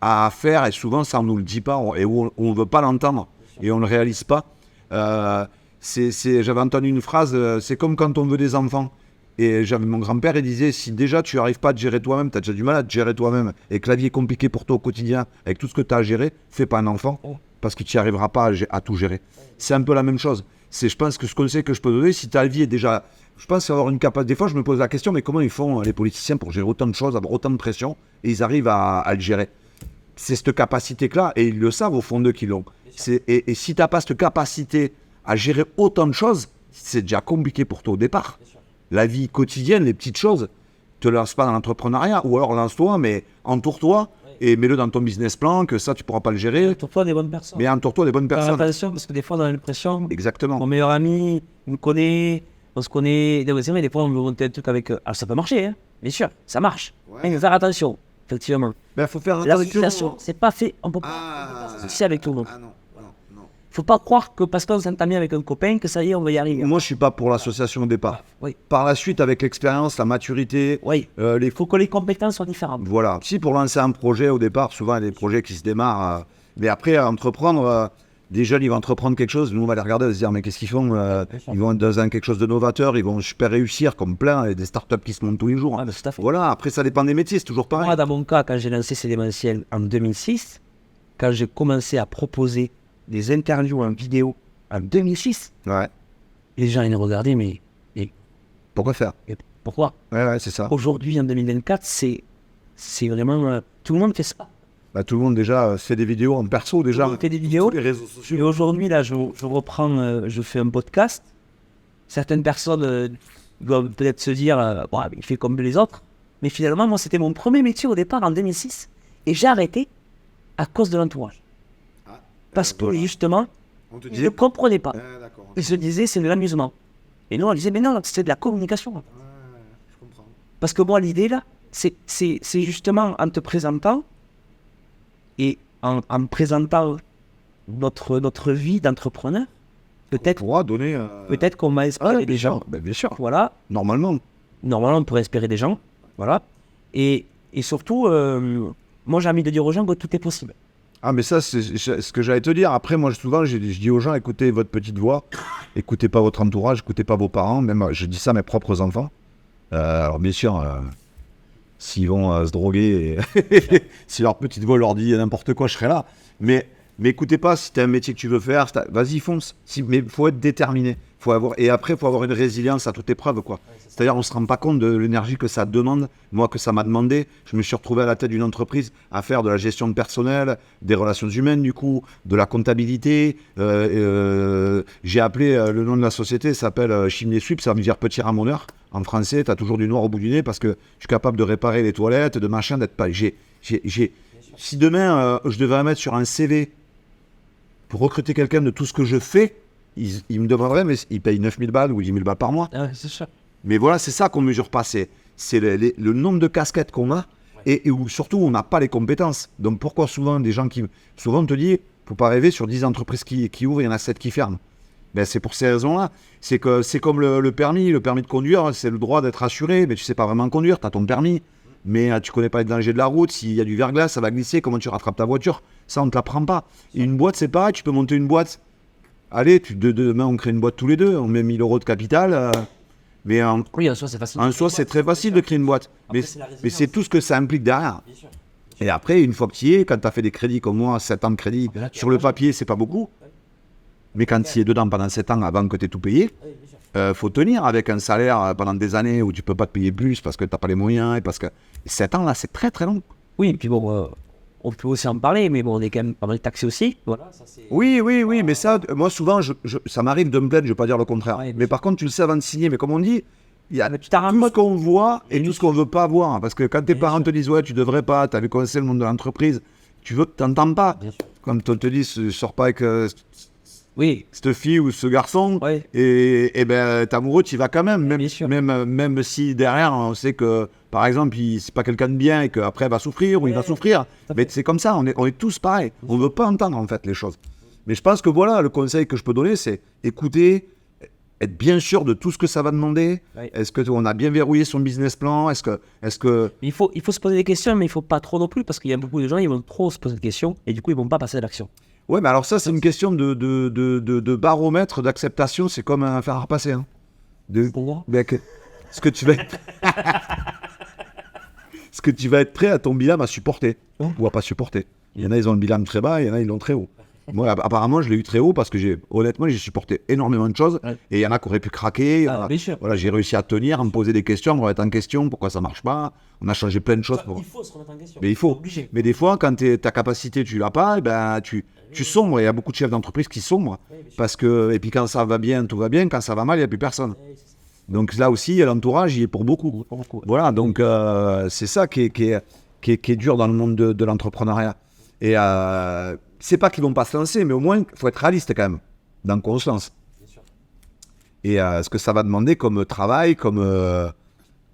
à faire. Et souvent, ça, on ne nous le dit pas et on ne veut pas l'entendre et on ne le réalise pas. J'avais entendu une phrase, c'est comme quand on veut des enfants. Et j'avais mon grand-père, il disait, si déjà tu n'arrives pas à te gérer toi-même, tu as déjà du mal à te gérer toi-même, et que la vie est compliquée pour toi au quotidien, avec tout ce que tu as à gérer, fais pas un enfant, parce que tu n'y arriveras pas à tout gérer. C'est un peu la même chose. Je pense que ce conseil que je peux donner, si ta vie est déjà... Je pense avoir une capacité... Des fois, je me pose la question, mais comment ils font, les politiciens, pour gérer autant de choses, avoir autant de pression, et ils arrivent à le gérer. C'est cette capacité-là, et ils le savent au fond d'eux qu'ils l'ont. Et si tu n'as pas cette capacité à gérer autant de choses, c'est déjà compliqué pour toi au départ. La vie quotidienne, les petites choses, te lance pas dans l'entrepreneuriat, ou alors lance-toi, mais entoure-toi, et mets-le dans ton business plan, que ça, tu pourras pas le gérer. Entoure-toi des bonnes personnes. Mais entoure-toi des bonnes personnes. Attention, parce que des fois, on a l'impression... Exactement. Mon meilleur ami, il me connaît, on se connaît... C'est vrai, des fois, on veut monter un truc avec... Alors, ça peut marcher, hein, bien sûr, ça marche. Ouais. Mais il faut faire attention, effectivement. Il faut faire L'association, c'est pas fait... On peut pas s'associer avec tout le monde. Faut pas croire que parce qu'on s'entend bien avec un copain, que ça y est, on va y arriver. Moi, je suis pas pour l'association au départ. Oui. Par la suite, avec l'expérience, la maturité, Oui. Il faut que les compétences soient différentes. Voilà. Si pour lancer un projet au départ, souvent il y a des projets qui se démarrent, mais après à entreprendre, des jeunes ils vont entreprendre quelque chose, nous on va les regarder et se dire mais qu'est-ce qu'ils font Ils vont être dans quelque chose de novateur, ils vont super réussir comme plein, et des startups qui se montent tous les jours. Ah, ben, tout à fait. Voilà, après ça dépend des métiers, c'est toujours pareil. Moi, dans mon cas, quand j'ai lancé Cédémentiel en 2006, quand j'ai commencé à proposer des interviews en vidéo en 2006, Ouais. les gens ils nous regardaient, mais Pourquoi faire pourquoi? Ouais, c'est ça. Aujourd'hui, en 2024, c'est vraiment... tout le monde fait ça. Bah, tout le monde déjà fait des vidéos en perso déjà. Tout le monde fait des vidéos. Tous les réseaux Et sociaux. aujourd'hui, là, je reprends, je fais un podcast. Certaines personnes doivent peut-être se dire, bon, il fait comme les autres. Mais finalement, moi, c'était mon premier métier au départ en 2006. Et j'ai arrêté à cause de l'entourage. Parce que justement, On te ils ne comprenaient pas. d'accord. Ils se disaient, c'est de l'amusement. Et nous, on disait, mais non, c'est de la communication. Je comprends. Parce que moi, l'idée, là, c'est justement en te présentant et en présentant notre vie d'entrepreneur, peut-être pourra donner. qu'on va inspirer des gens. Bien sûr. Voilà. Normalement. Normalement, on pourrait inspirer des gens. Voilà. Et surtout, moi, j'ai envie de dire aux gens que tout est possible. Ah, mais ça, c'est ce que j'allais te dire. Après, moi, souvent, je dis aux gens, écoutez votre petite voix, écoutez pas votre entourage, écoutez pas vos parents. Même, je dis ça à mes propres enfants. Alors, bien sûr, s'ils vont se droguer, si leur petite voix leur dit n'importe quoi, je serai là. Mais écoutez pas, si tu as un métier que tu veux faire, vas-y, fonce. Mais il faut être déterminé. Et après, il faut avoir une résilience à toute épreuve, quoi. C'est-à-dire, on ne se rend pas compte de l'énergie que ça demande. Moi, que ça m'a demandé, je me suis retrouvé à la tête d'une entreprise à faire de la gestion de personnel, des relations humaines, du coup, de la comptabilité. J'ai appelé le nom de la société, ça s'appelle Chimney Sweep, ça veut dire petit ramoneur. En français, tu as toujours du noir au bout du nez parce que je suis capable de réparer les toilettes, de machin, d'être pas. Si demain, je devais mettre sur un CV pour recruter quelqu'un de tout ce que je fais, ils me demanderaient, mais ils payent 9 000 balles ou 10 000 balles par mois. Ah, c'est ça. Mais voilà, c'est ça qu'on ne mesure pas. C'est le nombre de casquettes qu'on a et où surtout on n'a pas les compétences. Donc pourquoi souvent des gens qui... Souvent on te dit, il ne faut pas rêver, sur 10 entreprises qui ouvrent, il y en a 7 qui ferment. Ben, c'est pour ces raisons-là. C'est comme le permis de conduire, c'est le droit d'être assuré, mais tu ne sais pas vraiment conduire, tu as ton permis. Mais tu ne connais pas les dangers de la route, s'il y a du verglas, ça va glisser, comment tu rattrapes ta voiture? Ça, on ne te l'apprend pas. Et une boîte, c'est pareil, tu peux monter une boîte. Allez, demain, on crée une boîte tous les deux, on met 1 000 € de capital. Mais Oui, en soi, c'est facile. en soi, c'est très facile de créer une boîte. Après, Mais c'est tout ce que ça implique derrière. Et après, une fois que tu y es, quand tu as fait des crédits comme moi, 7 ans de crédit, sur le papier, c'est pas beaucoup. Mais quand tu y es dedans pendant 7 ans avant que tu aies tout payé, faut tenir avec un salaire pendant des années où tu peux pas te payer plus parce que tu n'as pas les moyens. Et parce que 7 ans, là, c'est très très long. Oui, et puis bon, on peut aussi en parler, mais bon, on est quand même pas mal taxé aussi. Voilà, ça c'est... Oui, mais ça, moi, souvent, ça m'arrive de me plaindre, je ne vais pas dire le contraire. Ouais, mais par contre, tu le sais avant de signer. Mais comme on dit, il y a tu t'en rends tout ce compte. qu'on voit et tout ce qu'on ne veut pas voir. Parce que quand tes parents te disent, ouais, tu devrais pas, tu avais commencé le monde de l'entreprise, tu n'entends pas. Bien sûr. Quand on te dit, sors pas avec Oui, cette fille ou ce garçon, ouais. et ben, t'es amoureux, tu y vas quand même. Bien sûr. Même si derrière, on sait que, par exemple, c'est pas quelqu'un de bien et qu'après, il va souffrir ou il va souffrir. Mais c'est comme ça, on est tous pareils. On ne veut pas entendre, en fait, les choses. Mais je pense que voilà, le conseil que je peux donner, c'est écouter, être bien sûr de tout ce que ça va demander. Ouais. Est-ce qu'on a bien verrouillé son business plan? Est-ce que... Il faut se poser des questions, mais il ne faut pas trop non plus, parce qu'il y a beaucoup de gens, ils vont trop se poser des questions, et du coup, ils ne vont pas passer à l'action. Ouais, mais alors ça, c'est une question de baromètre, d'acceptation. C'est comme un fer à repasser. Hein. Pour moi. ce que tu vas être... ce que tu vas être prêt à ton bilan à supporter ou à pas supporter. Il y en a, ils ont le bilan très bas, il y en a, ils l'ont très haut. Moi, apparemment, je l'ai eu très haut parce que honnêtement, j'ai supporté énormément de choses. Ouais. Et il y en a qui auraient pu craquer. Ah, bien sûr. Voilà, j'ai réussi à tenir, à me poser des questions, à me remettre en question, pourquoi ça marche pas. On a changé plein de choses. Il faut se remettre en question. Mais il faut. Obligé. Mais des fois, quand ta capacité, tu l'as pas, eh ben, tu sombres. Il y a beaucoup de chefs d'entreprise qui sombrent. Parce que, et puis quand ça va bien, tout va bien. Quand ça va mal, il n'y a plus personne. Donc là aussi, l'entourage, il est pour beaucoup. Voilà, donc c'est ça qui est dur dans le monde de l'entrepreneuriat. Et c'est pas qu'ils vont pas se lancer, mais au moins, il faut être réaliste quand même, dans quoi on se lance. Et ce que ça va demander comme travail, surtout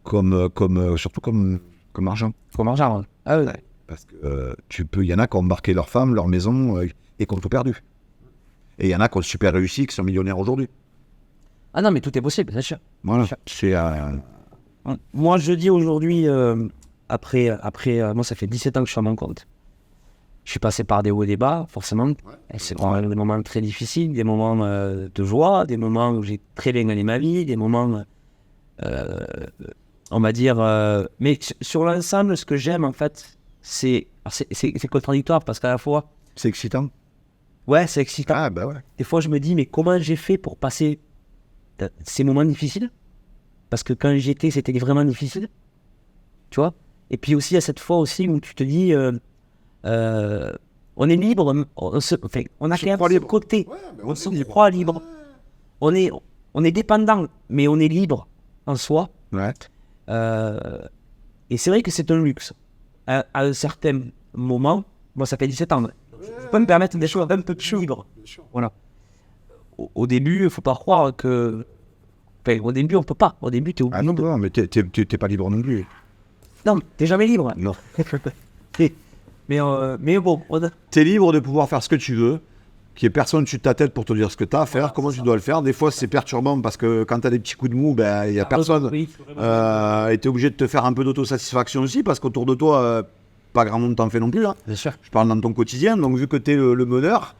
comme argent. Comme argent. Ah ouais. Parce que il y en a qui ont embarqué leur femme, leur maison, et qui ont tout perdu. Et il y en a qui ont super réussi, qui sont millionnaires aujourd'hui. Ah non, mais tout est possible, c'est sûr. Voilà, c'est... Moi, je dis aujourd'hui, après, moi, ça fait 17 ans que je suis à mon compte. Je suis passé par des hauts et des bas, forcément. Et c'est des moments très difficiles, des moments de joie, des moments où j'ai très bien gagné ma vie, des moments, on va dire... mais sur l'ensemble, ce que j'aime, en fait, c'est contradictoire parce qu'à la fois... C'est excitant. Ouais, c'est excitant. Ah, bah ouais. Des fois, je me dis, mais comment j'ai fait pour passer ces moments difficiles? Parce que quand j'y étais, c'était vraiment difficile. Tu vois? Et puis aussi, il y a cette fois aussi où tu te dis... on est libre, on a quand même ce côté, on se croit libre. On est dépendant, mais on est libre en soi. Ouais. Et c'est vrai que c'est un luxe. À un certain moment, moi ça fait 17 ans, je peux me permettre des choses un peu plus libres. Voilà. Au début, il ne faut pas croire que... Enfin, au début, on peut pas. Au début, tu es obligé. Ah non, mais t'es pas libre non plus. Non, tu n'es jamais libre. Non. Mais bon, T'es libre de pouvoir faire ce que tu veux, qu'il n'y ait personne dessus de ta tête pour te dire ce que tu as à faire, comment tu dois le faire. Des fois, c'est perturbant parce que quand tu as des petits coups de mou, ben, il n'y a personne. oui, Et tu es obligé de te faire un peu d'autosatisfaction aussi parce qu'autour de toi, pas grand monde t'en fait non plus. Hein. bien sûr. Je parle dans ton quotidien, donc vu que tu es le meneur,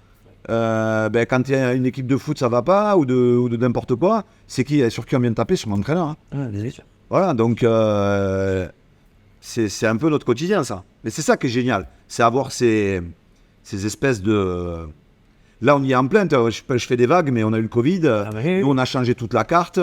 ben, quand il y a une équipe de foot, ça va pas, ou de n'importe quoi, c'est sur qui on vient de taper, sur l'entraîneur. Hein. Bien sûr. Voilà, donc c'est un peu notre quotidien, ça. Mais c'est ça qui est génial, c'est avoir ces espèces de... Là, on y est en plein, je fais des vagues, mais on a eu le Covid, nous, on a changé toute la carte,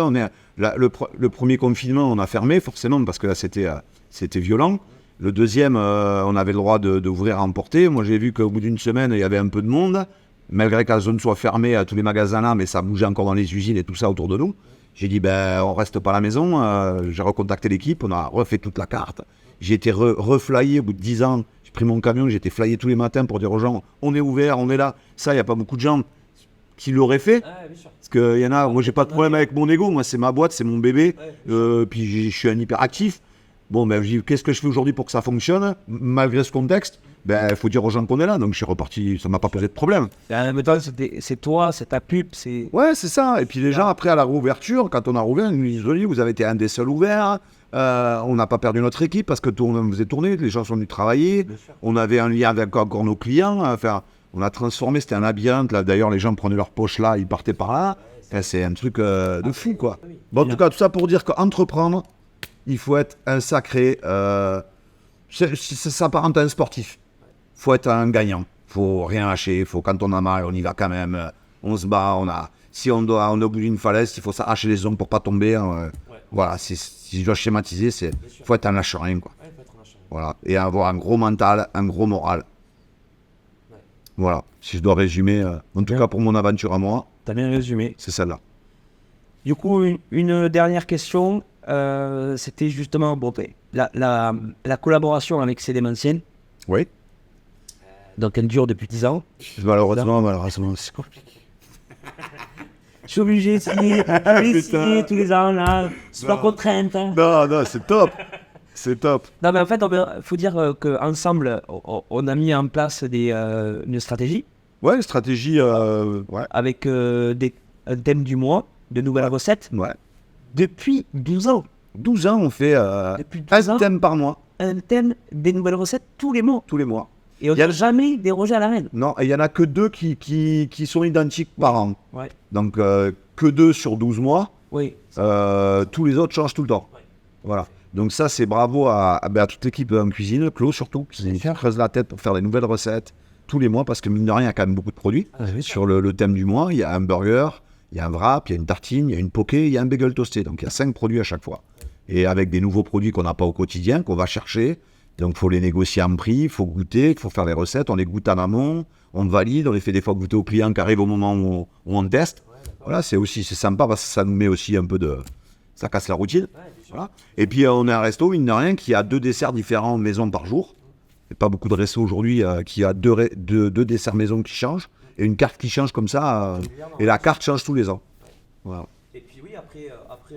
le premier confinement, on a fermé, forcément, parce que là, c'était violent. Le deuxième, on avait le droit d'ouvrir à emporter. Moi, j'ai vu qu'au bout d'une semaine, il y avait un peu de monde, malgré que la zone soit fermée à tous les magasins là, mais ça bougeait encore dans les usines et tout ça autour de nous. J'ai dit, ben, on reste pas à la maison. J'ai recontacté l'équipe, on a refait toute la carte. J'ai été reflyé au bout de 10 ans. J'ai pris mon camion, j'ai été flyé tous les matins pour dire aux gens, on est ouvert, on est là. Ça, il n'y a pas beaucoup de gens qui l'auraient fait. Parce qu'il y en a, moi, j'ai pas de problème avec mon ego. Moi, c'est ma boîte, c'est mon bébé. Puis je suis un hyperactif. Bon, ben, je dis, qu'est-ce que je fais aujourd'hui pour que ça fonctionne, malgré ce contexte? Ben, il faut dire aux gens qu'on est là. Donc, je suis reparti, ça m'a pas posé de problème. Mais toi, c'est toi, c'est ta pub, c'est... Ouais, c'est ça. Et puis, les gens, après, à la réouverture, quand on a rouvert, ils nous disent, Oli, vous avez été un des seuls ouverts. On n'a pas perdu notre équipe parce que on faisait tourner, les gens sont venus travailler. On avait un lien avec encore nos clients. Enfin, on a transformé, c'était un labyrinthe. Là, d'ailleurs, les gens prenaient leur poche là, ils partaient par là. Enfin, c'est un truc de fou, quoi. Bon, en tout cas, tout ça pour dire qu'entreprendre, il faut être un sacré... ça s'apparente à un sportif. Il faut être un gagnant. Il faut rien lâcher. Quand on a mal, on y va quand même. On se bat. Si on est au bout d'une falaise, il faut s'arracher les ongles pour pas tomber. Voilà, si je dois schématiser, il faut être un lâche rien, quoi. Voilà. Et avoir un gros mental, un gros moral. Voilà, si je dois résumer, en tout cas pour mon aventure à moi. T'as bien résumé. C'est celle-là. Du coup, une dernière question. C'était justement la collaboration avec Cédémentiel. Oui. Donc elle dure depuis 10 ans. Malheureusement, c'est compliqué. Je suis obligé de signer tous les ans, là, sous la contrainte. Hein. Non, c'est top. C'est top. Non, mais en fait, il faut dire qu'ensemble, on a mis en place une stratégie. Ouais, une stratégie, ouais. Avec un thème du mois, de nouvelles recettes. Ouais. Depuis 12 ans. 12 ans, on fait un thème par mois. Un thème des nouvelles recettes tous les mois. Tous les mois. Et on n'a jamais dérogé à la règle. Non, il n'y en a que 2 qui sont identiques par an. Ouais. Donc, que 2 sur 12 mois. Oui. Tous les autres changent tout le temps. Ouais. Voilà. Donc ça, c'est bravo à toute l'équipe en cuisine, Claude surtout, qui creuse la tête pour faire des nouvelles recettes tous les mois, parce que mine de rien, il y a quand même beaucoup de produits. Sur le thème du mois, il y a un burger, il y a un wrap, il y a une tartine, il y a une poké, il y a un bagel toasté. Donc il y a 5 produits à chaque fois. Et avec des nouveaux produits qu'on n'a pas au quotidien, qu'on va chercher. Donc il faut les négocier en prix, il faut goûter, il faut faire les recettes, on les goûte en amont, on valide, on les fait des fois goûter aux clients qui arrivent au moment où on teste. Voilà, c'est sympa parce que ça nous met aussi un peu de... Ça casse la routine. Voilà. Et puis on a un resto, mine de rien, qui a 2 desserts différents maison par jour. Il n'y a pas beaucoup de restos aujourd'hui qui a 2 desserts maison qui changent et une carte qui change comme ça. Et la carte change tous les ans. Voilà. Et puis oui, après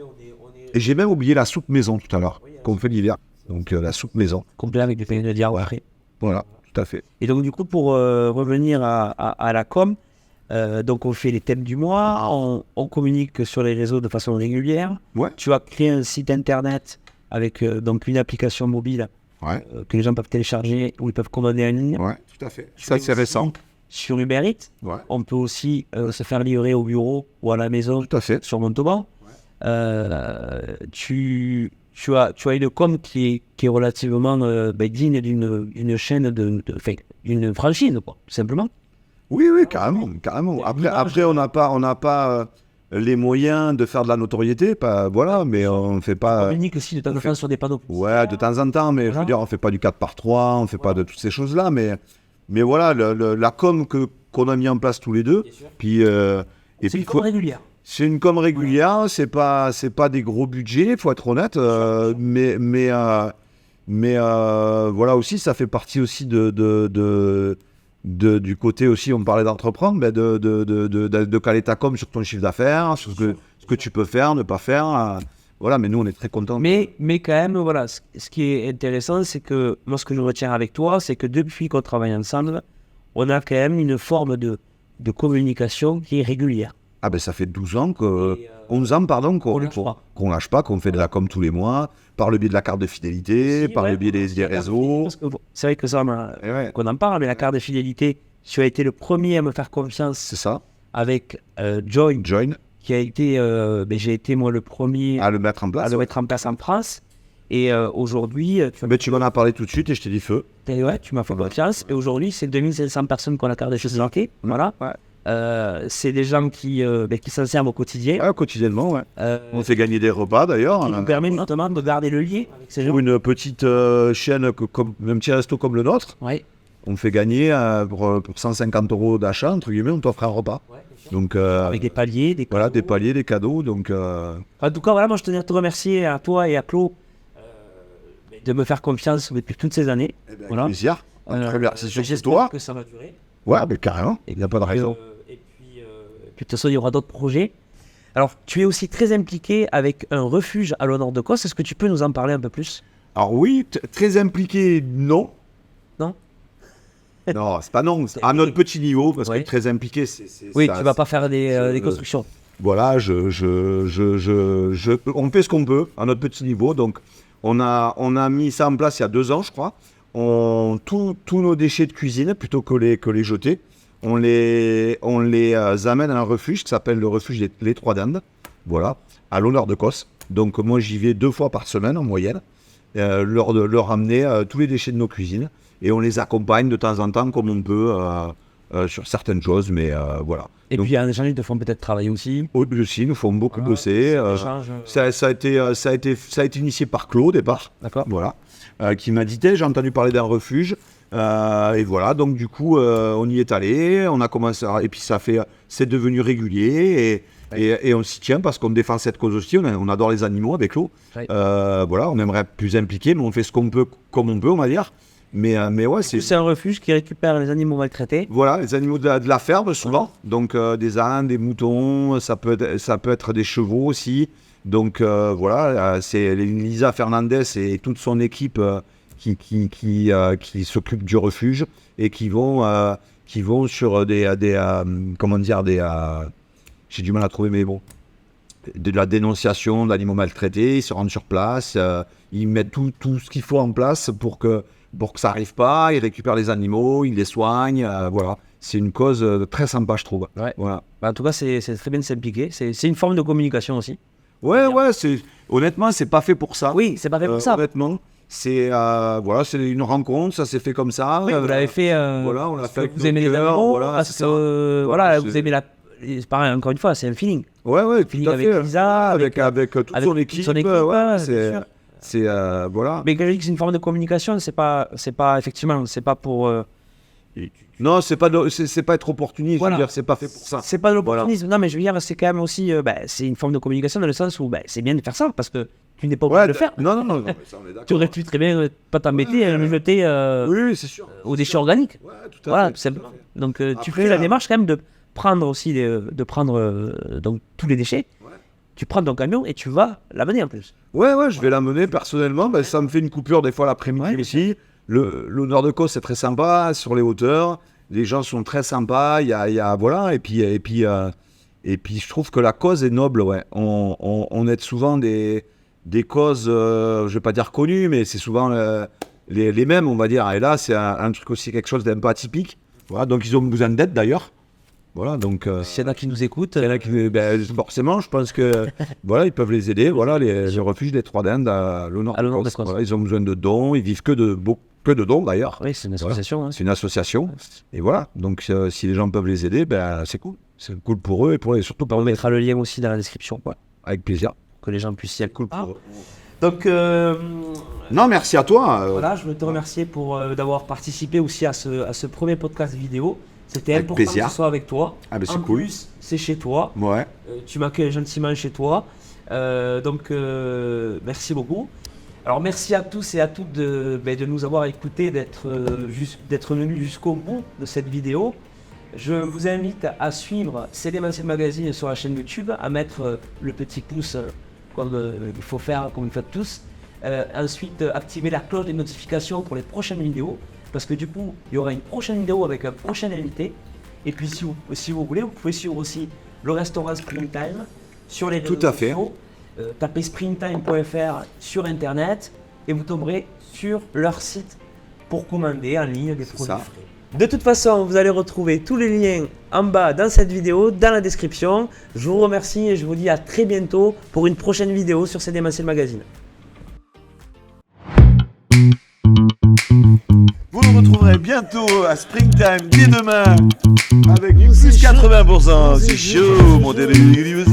on est... Et j'ai même oublié la soupe maison tout à l'heure, qu'on fait l'hiver. Donc la soupe maison. complet avec des ingrédients frais. Voilà, tout à fait. Et donc du coup, pour revenir à la com, donc on fait les thèmes du mois, on communique sur les réseaux de façon régulière. Ouais. Tu as créé un site internet avec donc une application mobile Ouais. que les gens peuvent télécharger où ils peuvent commander en ligne. Ouais, tout à fait. Ça, c'est récent. Sur Uber Eats, Ouais. on peut aussi se faire livrer au bureau ou à la maison Tout à fait. sur Montauban. Tu as une com qui est relativement digne d'une chaîne d'une franchise, quoi, tout simplement. Oui, carrément. Après, on n'a pas les moyens de faire de la notoriété, mais on ne fait On pas... communique aussi de temps en temps sur des panneaux. Ouais, de temps en temps, mais je veux dire, on ne fait pas du 4x3, on ne fait pas de toutes ces choses-là, mais voilà, la com qu'on a mis en place tous les deux, puis... et C'est puis, une com régulière. c'est une com régulière, c'est pas des gros budgets, faut être honnête, mais voilà aussi, ça fait partie aussi du côté aussi, on me parlait d'entreprendre, de caler ta com sur ton chiffre d'affaires, sur ce que tu peux faire, ne pas faire. Voilà, mais nous, on est très contents. Mais quand même, voilà, ce qui est intéressant, c'est que moi, ce que je retiens avec toi, c'est que depuis qu'on travaille ensemble, on a quand même une forme de communication qui est régulière. Ah ben ça fait 12 ans, 11 ans, pardon, qu'on lâche pas, qu'on fait de la com tous les mois, par le biais de la carte de fidélité, par le biais des réseaux. Parce que, c'est vrai que ça, qu'on en parle, mais la carte de fidélité, tu as été le premier à me faire confiance. C'est ça. Avec Join, qui a été, j'ai été moi le premier à le mettre en place en France. Et aujourd'hui, tu m'en as parlé tout de suite et je t'ai dit feu. Ouais, tu m'as fait confiance. Et aujourd'hui, c'est 2500 personnes qui ont la carte de fidélité. Voilà. Ouais. C'est des gens qui s'en servent au quotidien. Ouais, quotidiennement, ouais. On fait gagner des repas d'ailleurs. Qui nous permet notamment de garder le lien avec ces gens. Pour une petite chaîne, comme un petit resto comme le nôtre, ouais. On fait gagner pour 150 € d'achat, entre guillemets, on t'offre un repas. Ouais, donc, avec des paliers, des cadeaux. Voilà, des paliers, des cadeaux. Donc, En tout cas, voilà, moi je tenais à te remercier à toi et à Claude de me faire confiance depuis toutes ces années. Eh bien, voilà. Avec plaisir. Très bien. J'espère que ça va durer. Ouais, mais carrément. Il n'y a pas de raison. Et puis, de toute façon, il y aura d'autres projets. Alors, tu es aussi très impliqué avec un refuge à l'honneur de Cos. Est-ce que tu peux nous en parler un peu plus? Alors oui, très impliqué, non. Non. Non, c'est pas non. À notre petit niveau, parce ouais. que très impliqué, c'est oui, ça, tu vas pas faire des constructions. Voilà, on fait ce qu'on peut à notre petit niveau. Donc, on a mis ça en place il y a 2 ans, je crois. Tous nos déchets de cuisine, plutôt que les jeter, on les amène à un refuge qui s'appelle le refuge Les Trois Dandes, voilà, à l'honneur de Cos. Donc moi j'y vais 2 fois par semaine en moyenne, leur amener tous les déchets de nos cuisines et on les accompagne de temps en temps comme on peut sur certaines choses, mais voilà. Et donc, puis en échange ils te font peut-être travailler aussi. Aussi, nous font beaucoup bosser. Ça a été initié par Claude au départ. D'accord. Voilà. Qui m'a dit, j'ai entendu parler d'un refuge, et voilà, donc du coup, on y est allé, on a commencé, et puis c'est devenu régulier, et on s'y tient parce qu'on défend cette cause aussi, on adore les animaux avec l'eau, voilà, on aimerait être plus impliqué, mais on fait ce qu'on peut, comme on peut, on va dire, mais ouais, c'est un refuge qui récupère les animaux maltraités. Voilà, les animaux de la ferme souvent, donc des ânes, des moutons, ça peut être des chevaux aussi. Donc voilà, c'est Lisa Fernandez et toute son équipe qui s'occupent du refuge et qui vont sur j'ai du mal à trouver mais bon, de la dénonciation d'animaux maltraités. Ils se rendent sur place, ils mettent tout ce qu'il faut en place pour que ça n'arrive pas. Ils récupèrent les animaux, ils les soignent, voilà. C'est une cause très sympa, je trouve. Ouais. Voilà. En tout cas, c'est très bien de s'impliquer. C'est une forme de communication aussi. Ouais, honnêtement, c'est pas fait pour ça. Oui, c'est pas fait pour ça. Honnêtement, c'est une rencontre, ça s'est fait comme ça. Oui, vous l'avez fait. Voilà, on l'a fait. Vous aimez les animaux, voilà, c'est ça. vous aimez la. C'est pareil, encore une fois, c'est un feeling. Ouais, Feeling tout à avec fait. Lisa, avec toute son équipe. bien C'est sûr. voilà. Mais quand je dis que c'est une forme de communication, c'est pas effectivement, c'est pas pour. Non, c'est pas être opportuniste. Voilà. Je veux dire, c'est pas fait pour ça. C'est pas de l'opportunisme. Non, mais je veux dire, c'est quand même aussi, c'est une forme de communication dans le sens où c'est bien de faire ça parce que tu n'es pas obligé de le faire. Non, mais ça, on est d'accord. Tu aurais pu très bien pas t'embêter et le jeter Oui, c'est sûr. aux déchets organiques. Ouais, tout à Voilà, fait. tout simplement. Tout à fait. Donc tu Après, fais la démarche quand même de prendre aussi donc tous les déchets. Ouais. Tu prends ton camion et tu vas l'amener en plus. Ouais, je vais l'amener personnellement. Ça me fait une coupure des fois l'après-midi aussi. L'honneur de cause, c'est très sympa sur les hauteurs. Les gens sont très sympas. Il y a voilà. Et puis, je trouve que la cause est noble. Ouais. On aide souvent des causes, je vais pas dire connues, mais c'est souvent les mêmes, on va dire. Et là, c'est un truc aussi, quelque chose d'un peu atypique. Voilà. Donc, ils ont besoin d'aide d'ailleurs. Voilà, donc S'il y en a qui nous écoutent, il y en a qui, forcément, je pense que voilà, ils peuvent les aider. Voilà, les refuges des Trois Dindes à l'honneur de cause. Voilà, ils ont besoin de dons, ils vivent que de dons d'ailleurs. oui, c'est une association. Voilà. C'est une association. Et voilà, donc si les gens peuvent les aider, c'est cool. C'est cool pour eux et surtout pour On eux. mettra le lien aussi dans la description, Avec plaisir. que les gens puissent y aller. Cool pour eux. Donc Non, merci à toi. voilà, je veux te remercier pour d'avoir participé aussi à ce premier podcast vidéo. C'était Avec important plaisir. que ce soit avec toi. C'est en cool. plus, c'est chez toi. Ouais. Tu m'accueilles gentiment chez toi. Donc merci beaucoup. Alors merci à tous et à toutes de nous avoir écoutés, d'être venus jusqu'au bout de cette vidéo. Je vous invite à suivre Cédémentiel Magazine sur la chaîne YouTube, à mettre le petit pouce comme il faut faire, comme vous faites tous. Ensuite, activer la cloche des notifications pour les prochaines vidéos, parce que du coup, il y aura une prochaine vidéo avec un prochain invité. Et puis si vous voulez, vous pouvez suivre aussi le restaurant Springtime sur les réseaux Tout à fait. sociaux. Tapez springtime.fr sur internet et vous tomberez sur leur site pour commander en ligne des produits frais. De toute façon, vous allez retrouver tous les liens en bas dans cette vidéo, dans la description. Je vous remercie et je vous dis à très bientôt pour une prochaine vidéo sur Cédémentiel Magazine. Vous nous retrouverez bientôt à Springtime dès demain avec plus 80%. C'est chaud, mon délire.